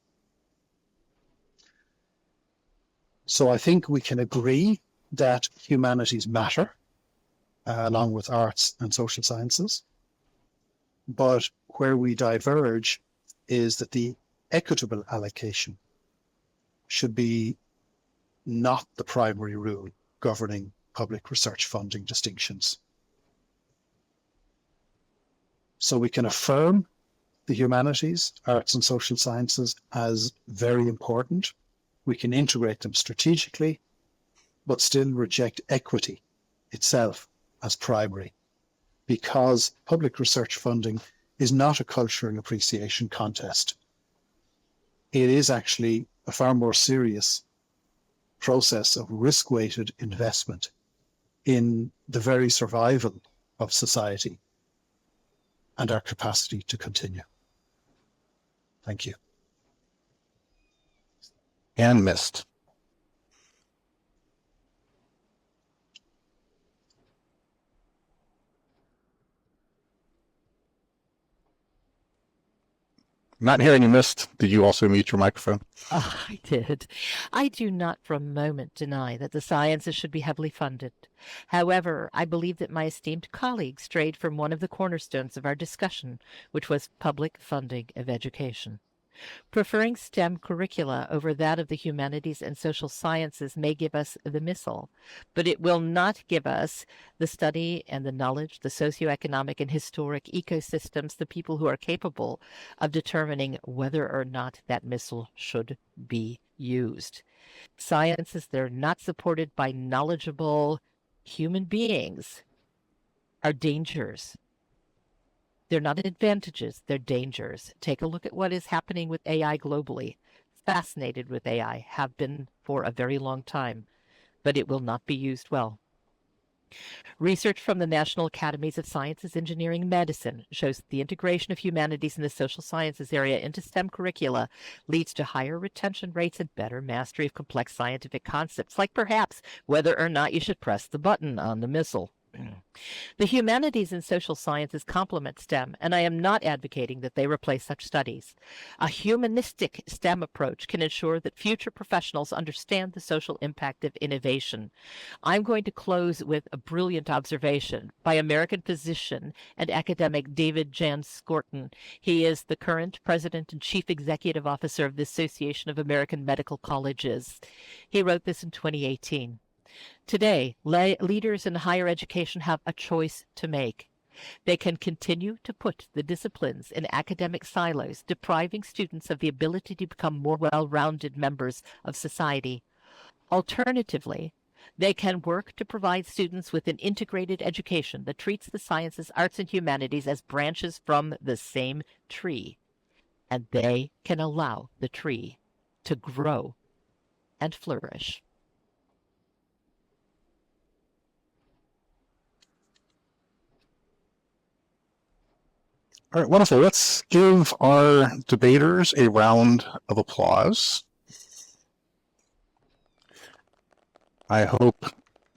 [SPEAKER 3] So I think we can agree that humanities matter, along with arts and social sciences. But where we diverge is that the equitable allocation should be not the primary rule governing public research funding distinctions. So we can affirm the humanities, arts and social sciences as very important. We can integrate them strategically, but still reject equity itself as primary, because public research funding is not a cultural appreciation contest. It is actually a far more serious process of risk-weighted investment in the very survival of society and our capacity to continue. Thank you.
[SPEAKER 1] And Mist. Not hearing you, Mist. Did you also mute your microphone?
[SPEAKER 2] I did. I do not for a moment deny that the sciences should be heavily funded. However, I believe that my esteemed colleague strayed from one of the cornerstones of our discussion, which was public funding of education. Preferring STEM curricula over that of the humanities and social sciences may give us the missile, but it will not give us the study and the knowledge, the socioeconomic and historic ecosystems, the people who are capable of determining whether or not that missile should be used. Sciences that are not supported by knowledgeable human beings are dangers. They're not advantages, they're dangers. Take a look at what is happening with AI globally. Fascinated with AI, have been for a very long time, but it will not be used well. Research from the National Academies of Sciences, Engineering, and Medicine shows that the integration of humanities in the social sciences area into STEM curricula leads to higher retention rates and better mastery of complex scientific concepts, like perhaps whether or not you should press the button on the missile. The humanities and social sciences complement STEM, and I am not advocating that they replace such studies. A humanistic STEM approach can ensure that future professionals understand the social impact of innovation. I'm going to close with a brilliant observation by American physician and academic David Jan Skorton. He is the current president and chief executive officer of the Association of American Medical Colleges. He wrote this in 2018. Today, leaders in higher education have a choice to make. They can continue to put the disciplines in academic silos, depriving students of the ability to become more well-rounded members of society. Alternatively, they can work to provide students with an integrated education that treats the sciences, arts, and humanities as branches from the same tree, and they can allow the tree to grow and flourish.
[SPEAKER 1] All right, wonderful. Let's give our debaters a round of applause. I hope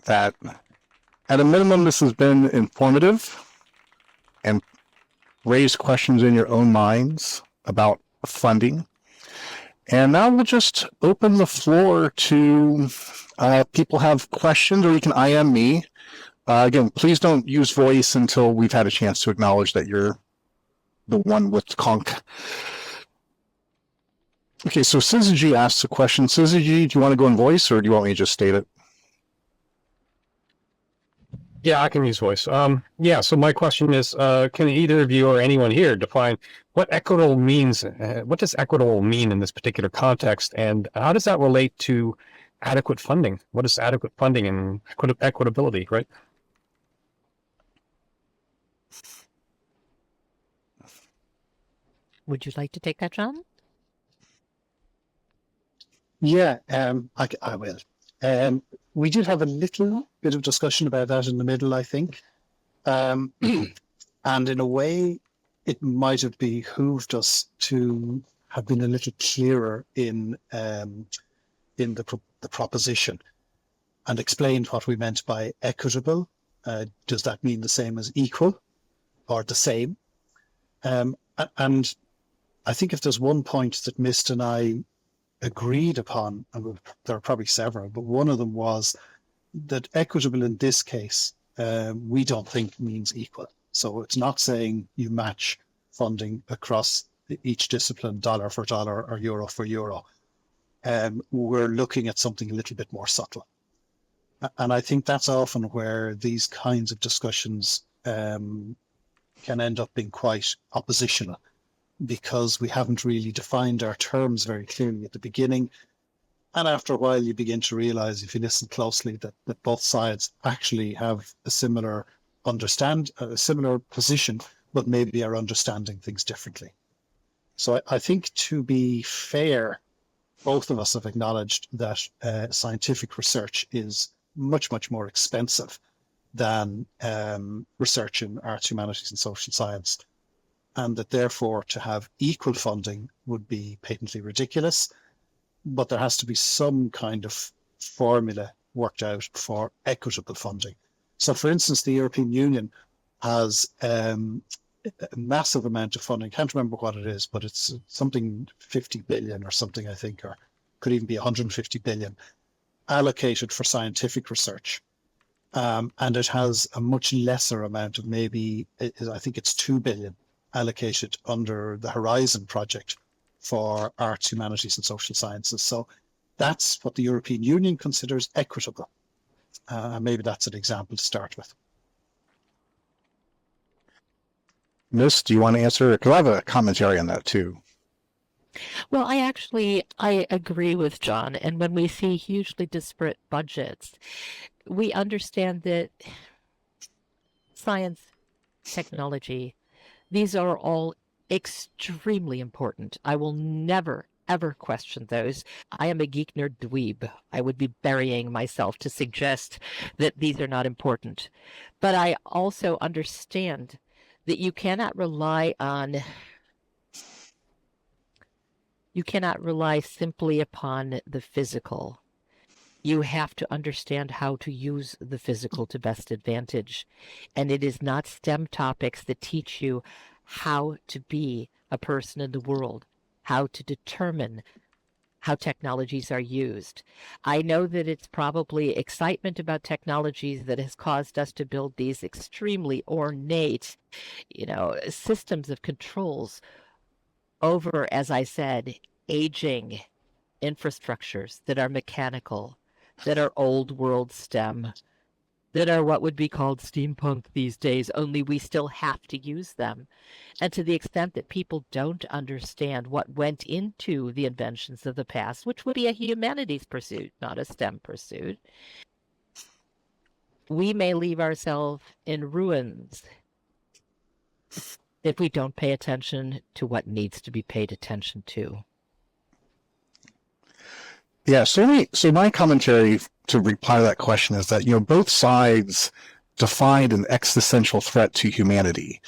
[SPEAKER 1] that at a minimum this has been informative and raised questions in your own minds about funding. And now we'll just open the floor to people have questions, or you can IM me. Again, please don't use voice until we've had a chance to acknowledge that you're the one with conch. Okay, so Syzygy asks a question. Syzygy, do you want to go in voice, or do you want me to just state it?
[SPEAKER 4] Yeah, I can use voice. Yeah, so my question is, can either of you or anyone here define what equitable means? What does equitable mean in this particular context, and how does that relate to adequate funding? What is adequate funding and equitability, right?
[SPEAKER 2] Would you like to take that, John?
[SPEAKER 3] Yeah, I will. We did have a little bit of discussion about that in the middle, I think. And in a way, it might have behooved us to have been a little clearer in the proposition and explained what we meant by equitable. Does that mean the same as equal or the same? And I think if there's one point that Mist and I agreed upon, and there are probably several, but one of them was that equitable in this case, we don't think means equal. So it's not saying you match funding across each discipline dollar for dollar or euro for euro. We're looking at something a little bit more subtle. And I think that's often where these kinds of discussions can end up being quite oppositional, because we haven't really defined our terms very clearly at the beginning. And after a while, you begin to realize, if you listen closely, that both sides actually have a similar position, but maybe are understanding things differently. So I think, to be fair, both of us have acknowledged that scientific research is much, much more expensive than research in arts, humanities, and social science, and that therefore to have equal funding would be patently ridiculous. But there has to be some kind of formula worked out for equitable funding. So, for instance, the European Union has a massive amount of funding. I can't remember what it is, but it's something 50 billion or something, I think, or could even be 150 billion allocated for scientific research. And it has a much lesser amount of, maybe, I think it's 2 billion allocated under the Horizon project for arts, humanities, and social sciences. So that's what the European Union considers equitable. Maybe that's an example to start with.
[SPEAKER 1] Miss, do you want to answer? Because I have a commentary on that too.
[SPEAKER 2] Well, I agree with John. And when we see hugely disparate budgets, we understand that science, technology, these are all extremely important. I will never, ever question those. I am a geek nerd dweeb. I would be burying myself to suggest that these are not important. But I also understand that you cannot rely simply upon the physical. You have to understand how to use the physical to best advantage. And it is not STEM topics that teach you how to be a person in the world, how to determine how technologies are used. I know that it's probably excitement about technologies that has caused us to build these extremely ornate, systems of controls over, as I said, aging infrastructures that are mechanical, that are old world STEM, that are what would be called steampunk these days, only we still have to use them. And to the extent that people don't understand what went into the inventions of the past, which would be a humanities pursuit, not a STEM pursuit, we may leave ourselves in ruins if we don't pay attention to what needs to be paid attention to.
[SPEAKER 1] Yeah, so my commentary to reply to that question is that, both sides defined an existential threat to humanity.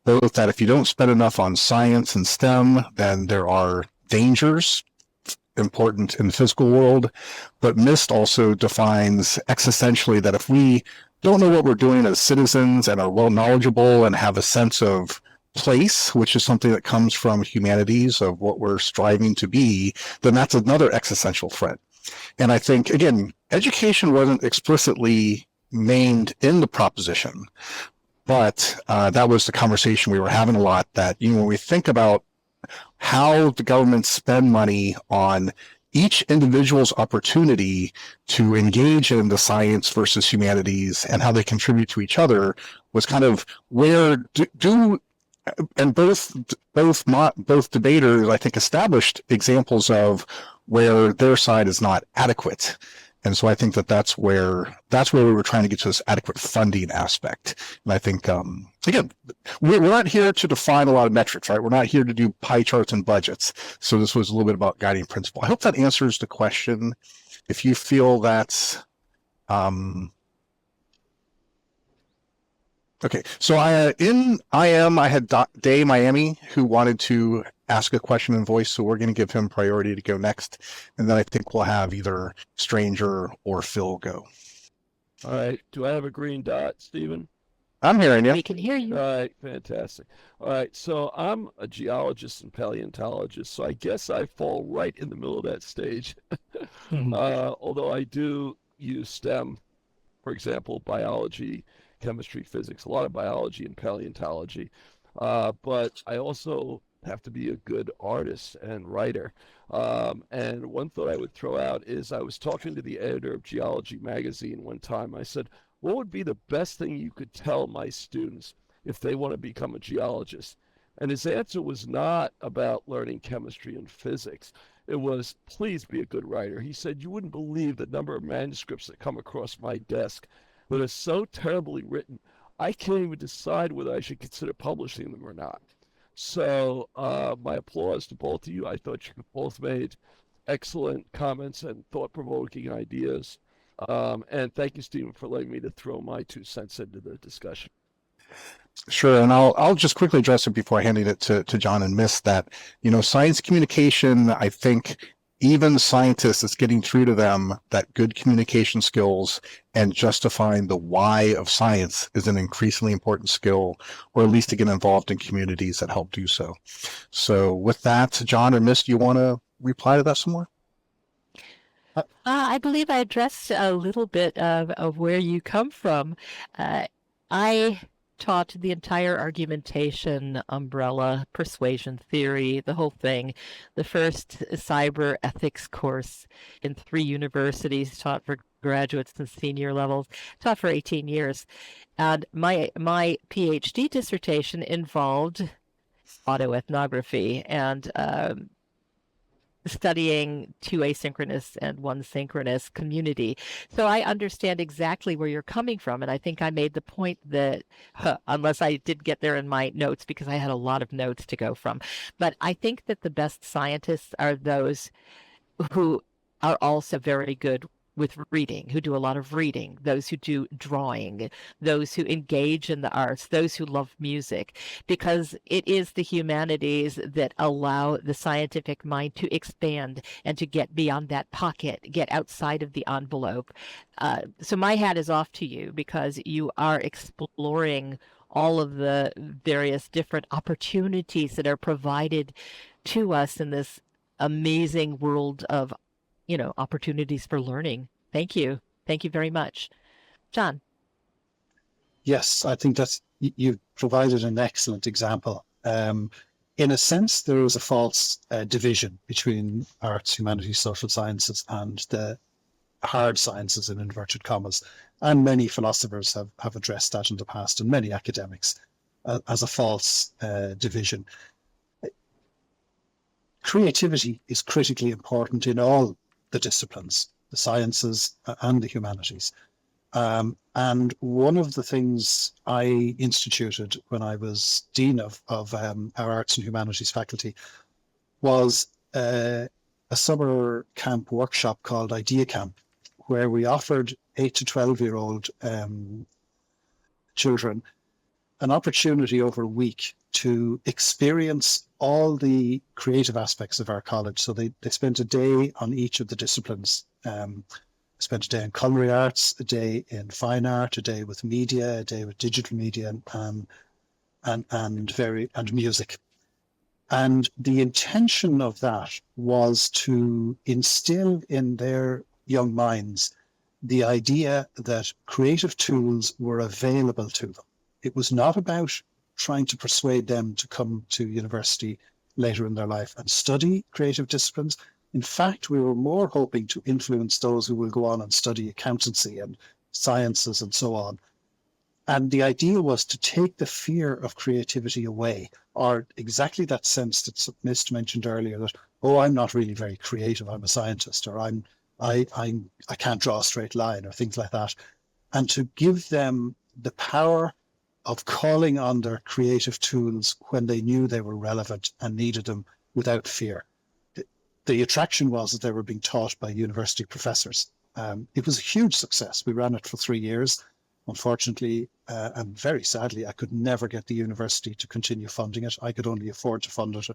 [SPEAKER 1] Both that if you don't spend enough on science and STEM, then there are dangers important in the physical world. But MIST also defines existentially that if we don't know what we're doing as citizens and are well knowledgeable and have a sense of place, which is something that comes from humanities of what we're striving to be, then that's another existential threat. And I think, again, education wasn't explicitly named in the proposition, but that was the conversation we were having a lot, that, when we think about how the governments spend money on each individual's opportunity to engage in the science versus humanities and how they contribute to each other was kind of where and both debaters, I think, established examples of where their side is not adequate. And so I think that's where we were trying to get to this adequate funding aspect. And I think, again, we're not here to define a lot of metrics, right? We're not here to do pie charts and budgets. So this was a little bit about guiding principle. I hope that answers the question. If you feel that's, okay, so I had Day Miami who wanted to ask a question in voice, so we're going to give him priority to go next, and then I think we'll have either Stranger or Phil go.
[SPEAKER 5] All right. Do I have a green dot, Stephen?
[SPEAKER 1] I'm hearing you.
[SPEAKER 2] We can hear you.
[SPEAKER 5] All right, fantastic. All right, so I'm a geologist and paleontologist, so I guess I fall right in the middle of that stage. Although I do use STEM, for example, biology, chemistry, physics, a lot of biology and paleontology. But I also have to be a good artist and writer. And one thought I would throw out is I was talking to the editor of Geology magazine one time. I said, what would be the best thing you could tell my students if they want to become a geologist? And his answer was not about learning chemistry and physics. It was, please be a good writer. He said, you wouldn't believe the number of manuscripts that come across my desk that are so terribly written, I can't even decide whether I should consider publishing them or not. So my applause to both of you. I thought you both made excellent comments and thought-provoking ideas. And thank you, Stephen, for letting me to throw my 2 cents into the discussion.
[SPEAKER 1] Sure, and I'll just quickly address it before handing it to John and Miss that, science communication, I think even scientists, it's getting through to them that good communication skills and justifying the why of science is an increasingly important skill, or at least to get involved in communities that help do so. So with that, John or Miss, do you want to reply to that some more?
[SPEAKER 2] I believe I addressed a little bit of where you come from. I taught the entire argumentation umbrella, persuasion theory, the whole thing. The first cyber ethics course in 3 universities, taught for graduates and senior levels, taught for 18 years. And my PhD dissertation involved autoethnography and studying 2 asynchronous and 1 synchronous community. So I understand exactly where you're coming from. And I think I made the point that, unless I did get there in my notes, because I had a lot of notes to go from, but I think that the best scientists are those who are also very good with reading, who do a lot of reading, those who do drawing, those who engage in the arts, those who love music, because it is the humanities that allow the scientific mind to expand and to get beyond that pocket, get outside of the envelope. So my hat is off to you, because you are exploring all of the various different opportunities that are provided to us in this amazing world of opportunities for learning. Thank you. Thank you very much. John.
[SPEAKER 3] Yes, I think you provided an excellent example. In a sense, there is a false division between arts, humanities, social sciences, and the hard sciences, in inverted commas. And many philosophers have addressed that in the past, and many academics, as a false division. Creativity is critically important in all the disciplines, the sciences and the humanities. And one of the things I instituted when I was dean of our arts and humanities faculty was a summer camp workshop called Idea Camp, where we offered 8 to 12-year-old children an opportunity over a week to experience all the creative aspects of our college. So they spent a day on each of the disciplines. Spent a day in culinary arts, a day in fine art, a day with media, a day with digital media, and music. And the intention of that was to instill in their young minds the idea that creative tools were available to them. It was not about trying to persuade them to come to university later in their life and study creative disciplines. In fact, we were more hoping to influence those who will go on and study accountancy and sciences and so on. And the idea was to take the fear of creativity away, or exactly that sense that Mist mentioned earlier, that, oh, I'm not really very creative, I'm a scientist, or I can't draw a straight line, or things like that. And to give them the power of calling on their creative tools when they knew they were relevant and needed them without fear. The attraction was that they were being taught by university professors. It was a huge success. We ran it for 3 years. Unfortunately, and very sadly, I could never get the university to continue funding it. I could only afford to fund it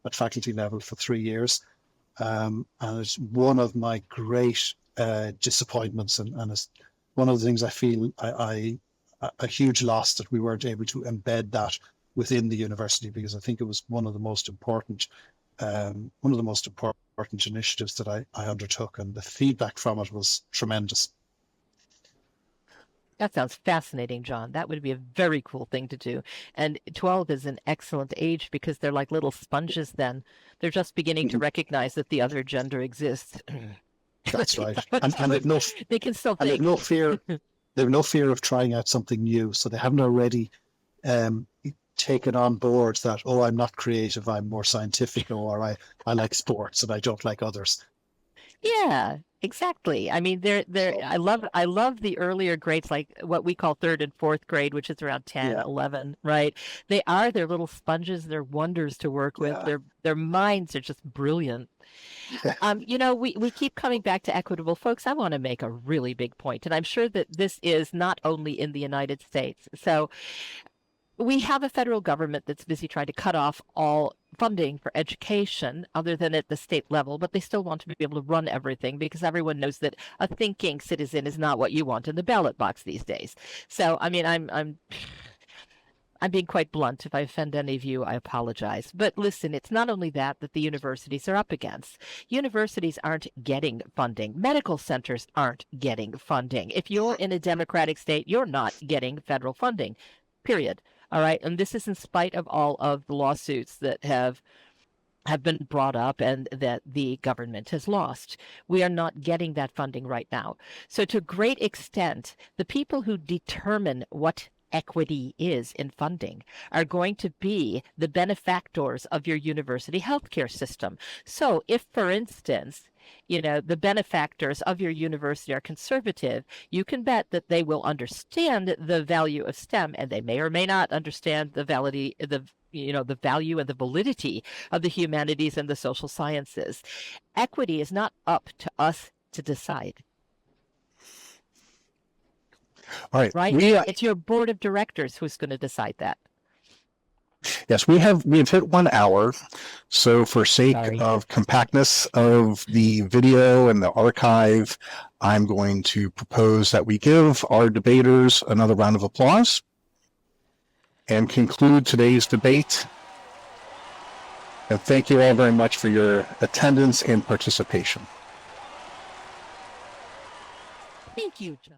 [SPEAKER 3] at faculty level for 3 years. And it's one of my great disappointments, and it's one of the things I feel a huge loss that we weren't able to embed that within the university, because I think it was one of the most important initiatives that I undertook, and the feedback from it was tremendous.
[SPEAKER 2] That sounds fascinating, John. That would be a very cool thing to do. And 12 is an excellent age, because they're like little sponges then. They're just beginning to recognize that the other gender exists.
[SPEAKER 3] That's right. And
[SPEAKER 2] they can still think.
[SPEAKER 3] And they have no fear of trying out something new. So they haven't already taken on board that, oh, I'm not creative, I'm more scientific, or I like sports and I don't like others.
[SPEAKER 2] Yeah, exactly. I mean, I love the earlier grades, like what we call 3rd and 4th grade, which is around 10, 11, right? They're little sponges, they're wonders to work with. Their minds are just brilliant. We keep coming back to equitable. Folks, I want to make a really big point, and I'm sure that this is not only in the United States. So we have a federal government that's busy trying to cut off all funding for education other than at the state level, but they still want to be able to run everything, because everyone knows that a thinking citizen is not what you want in the ballot box these days. So, I mean, I'm being quite blunt. If I offend any of you, I apologize. But listen, it's not only that the universities are up against. Universities aren't getting funding. Medical centers aren't getting funding. If you're in a democratic state, you're not getting federal funding. period. All right. And this is in spite of all of the lawsuits that have been brought up and that the government has lost. We are not getting that funding right now. So to a great extent, the people who determine what equity is in funding are going to be the benefactors of your university healthcare system. So if, for instance, the benefactors of your university are conservative, you can bet that they will understand the value of STEM, and they may or may not understand the value and the validity of the humanities and the social sciences. Equity is not up to us to decide.
[SPEAKER 1] All right.
[SPEAKER 2] Right? It's your board of directors who's going to decide that.
[SPEAKER 1] Yes, we've hit 1 hour. So for sake
[SPEAKER 2] Sorry.
[SPEAKER 1] of compactness of the video and the archive, I'm going to propose that we give our debaters another round of applause and conclude today's debate. And thank you all very much for your attendance and participation.
[SPEAKER 2] Thank you, John.